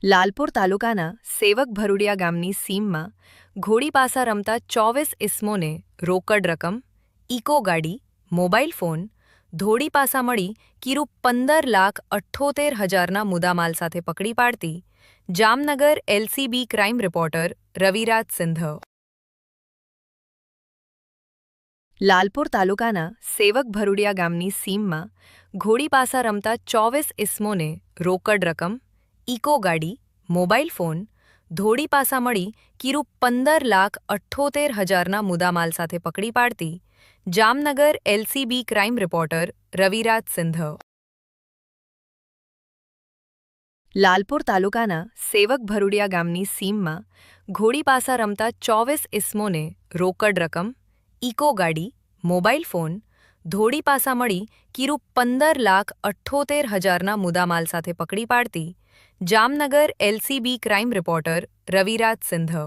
લાલપુર તાલુકાના સેવક ભરુડિયા ગામની સીમમાં ઘોડી પાસા રમતા 24 ઇસમોને રોકડ રકમ, ઇકો ગાડી, મોબાઈલ ફોન, ધોળી પાસા મળી કીરુ 15,78,000ના મુદ્દામાલ સાથે પકડી પાડતી Jamnagar LCB crime reporter Raviraj Sindh. Lalpur તાલુકાના સેવક ભરુડિયા ગામની સીમમાં ઘોડી પાસા રમતા 24 ઇસમોને રોકડ રકમ, ઇકો ગાડી, મોબાઈલ ફોન, ધોળી પાસા મળી કીરુ 15,78,000ના મુદ્દામાલ સાથે પકડી પાડતી Jamnagar LCB crime reporter Raviraj Sindh. Lalpur તાલુકાના સેવક ભરુડિયા ગામની સીમમાં ઘોડી પાસા રમતા 24 ઇસમોને રોકડ રકમ, ઇકો ગાડી, મોબાઈલ ફોન, ધોળી પાસા મળી કીરુ 15,78,000ના મુદ્દામાલ સાથે પકડી પાડતી Jamnagar LCB crime reporter Raviraj Sindh.